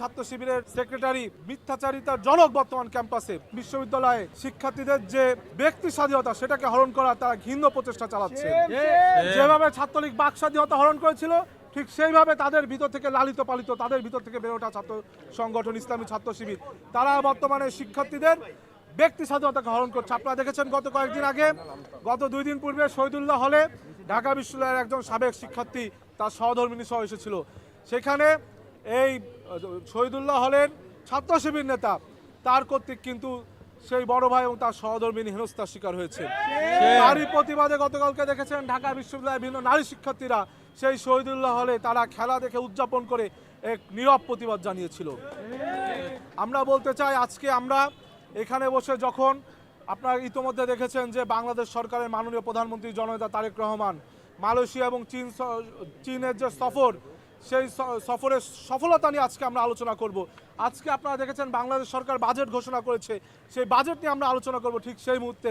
ছাত্র শিবিরের সেক্রেটারি মিথ্যাচারিতার জনক বর্তমান ক্যাম্পাসে বিশ্ববিদ্যালয়ে শিক্ষার্থীদের যে ব্যক্তি স্বাধীনতা সেটাকে হরণ করা তারা ঘৃণ্য প্রচেষ্টা চালাচ্ছে। যেভাবে ছাত্রলীগ বাক স্বাধীনতা হরণ করেছিল ঠিক সেইভাবে তাদের ভিতর থেকে লালিত পালিত তাদের ভিতর থেকে বেড়ে ওঠা ছাত্র সংগঠন ইসলামী ছাত্র শিবির তারা বর্তমানে শিক্ষার্থীদের ব্যক্তি স্বাধীনতাকে হরণ করছে। আপনারা দেখেছেন গত কয়েকদিন আগে, গত 2 দিন পূর্বে শহীদুল্লাহ হলে ঢাকা বিশ্ববিদ্যালয়ের একজন সাবেক শিক্ষার্থী তার সহধর্মিণী সহ এসেছিল। সেখানে এই শহীদুল্লাহ হলের ছাত্র শিবির নেতা তার কর্তৃক কিন্তু সেই বড় ভাই এবং তার সহধর্মিণী হেনস্থার শিকার হয়েছে। তারই প্রতিবাদে গতকালকে দেখেছেন ঢাকা বিশ্ববিদ্যালয়ের বিভিন্ন নারী শিক্ষার্থীরা সেই শহীদুল্লাহ হলে তারা খেলা দেখে উদযাপন করে এক নীরব প্রতিবাদ জানিয়েছিল। আমরা বলতে চাই আজকে আমরা এখানে বসে যখন আপনারা ইতোমধ্যে দেখেছেন যে বাংলাদেশ সরকারের মাননীয় প্রধানমন্ত্রী জননেতা তারেক রহমান মালয়েশিয়া এবং চীনের যে সফর সেই সফরের সফলতা নিয়ে আজকে আমরা আলোচনা করব। আজকে আপনারা দেখেছেন বাংলাদেশ সরকার বাজেট ঘোষণা করেছে, সেই বাজেট নিয়ে আমরা আলোচনা করব। ঠিক সেই মুহূর্তে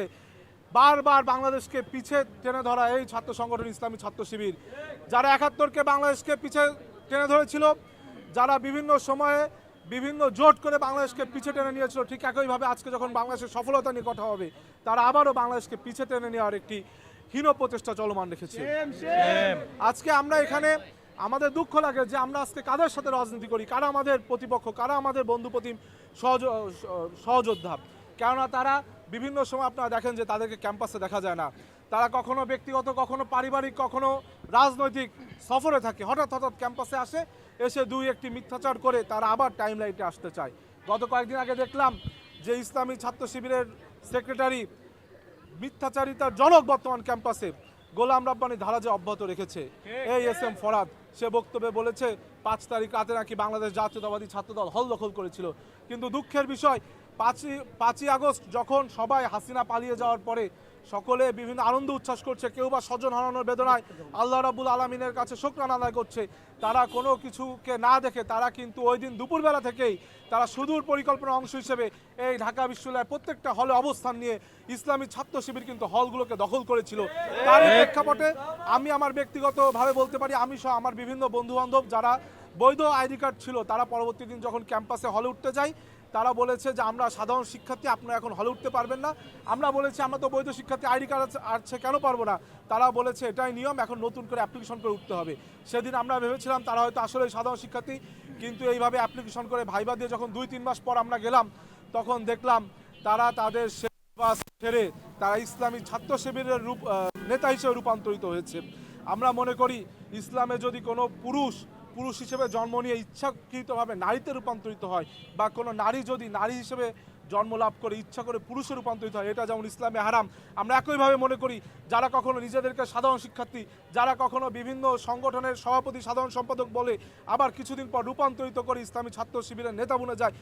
বারবার বাংলাদেশকে পিছে টেনে ধরা এই ছাত্র সংগঠন ইসলামী ছাত্র শিবির যারা 71কে বাংলাদেশকে পিছে টেনে ধরেছিল, যারা বিভিন্ন সময়ে বিভিন্ন জোট করে বাংলাদেশকে পিছে টেনে নিয়েছিল, ঠিক একইভাবে আজকে যখন বাংলাদেশের সফলতা নিয়ে কথা হবে তারা আবারও বাংলাদেশকে পিছে টেনে নেওয়ার একটি হীন প্রচেষ্টা চলমান রেখেছে। আজকে আমরা এখানে আমাদের দুঃখ লাগে যে আমরা আজকে কাদের সাথে রাজনীতি করি, কারা আমাদের প্রতিপক্ষ, কারা আমাদের বন্ধুপ্রতিম সহযোদ্ধা। কেননা তারা বিভিন্ন সময় আপনারা দেখেন যে তাদেরকে ক্যাম্পাসে দেখা যায় না, তারা কখনো ব্যক্তিগত কখনো পারিবারিক কখনো রাজনৈতিক সফরে থাকে, হঠাৎ ক্যাম্পাসে আসে, এসে দুই একটি মিথ্যাচার করে তারা আবার টাইম লাইটে আসতে চায়। গত কয়েকদিন আগে দেখলাম যে ইসলামী ছাত্র শিবিরের সেক্রেটারি মিথ্যাচারিতার জনক বর্তমান ক্যাম্পাসে গোলাম রাব্বানী ধারা যে অব্যাহত রেখেছে এই এস.এম. ফরাদ, সে বক্তব্যে বলেছে 5 তারিখ রাতে নাকি বাংলাদেশ জাতীয়তাবাদী ছাত্রদল হল দখল করেছিল। কিন্তু দুঃখের বিষয় 5ই আগস্ট যখন সবাই হাসিনা পালিয়ে যাওয়ার পরে সকলে বিভিন্ন আনন্দ উচ্ছ্বাস করছে, কেউ বা স্বজন হারানোর বেদনায় আল্লাহ রাব্বুল আলামিনের কাছে শুকরানা আদায় করছে, তারা কোনো কিছুকে না দেখে তারা কিন্তু ওই দিন দুপুরবেলা থেকেই তারা সুদূর পরিকল্পনার অংশ হিসেবে এই ঢাকা বিশ্ববিদ্যালয়ের প্রত্যেকটা হলে অবস্থান নিয়ে ইসলামী ছাত্র শিবির কিন্তু হলগুলোকে দখল করেছিল। তার প্রেক্ষাপটে আমি আমার ব্যক্তিগতভাবে বলতে পারি, আমি সহ আমার বিভিন্ন বন্ধুবান্ধব যারা বৈধ আইডি কার্ড ছিল তারা পরবর্তী দিন যখন ক্যাম্পাসে হলে উঠতে যাই তারা বলেছে যে আমরা সাধারণ শিক্ষার্থী, আপনারা এখন হলে উঠতে পারবেন না। আমরা বলেছি আমরা তো বৈধ শিক্ষার্থী, আইডি কার্ড আছে কেন পারবো না। তারা বলেছে এটাই নিয়ম, এখন নতুন করে অ্যাপ্লিকেশন করে উঠতে হবে। সেদিন আমরা ভেবেছিলাম তারা হয়তো আসলে সাধারণ শিক্ষার্থী, কিন্তু এইভাবে অ্যাপ্লিকেশন করে ভাইবা দিয়ে যখন 2-3 মাস পর আমরা গেলাম তখন দেখলাম তারা তাদের ছেড়ে তারা ইসলামী ছাত্র শিবিরের নেতা হিসেবে রূপান্তরিত হয়েছে। আমরা মনে করি ইসলামে যদি কোনো পুরুষ হিসেবে জন্ম নিয়ে ইচ্ছাকৃতভাবে নারীতে রূপান্তরিত হয় বা কোনো নারী যদি নারী হিসেবে জন্ম লাভ করে ইচ্ছা করে পুরুষে রূপান্তরিত হয়, এটা যেমন ইসলামে হারাম। আমরা একইভাবে মনে করি যারা কখনো নিজেদেরকে সাধারণ শিক্ষার্থী, যারা কখনো বিভিন্ন সংগঠনের সভাপতি সাধারণ সম্পাদক বলে আবার কিছুদিন পর রূপান্তরিত করে ইসলামী ছাত্র শিবিরের নেতা বনে যায়,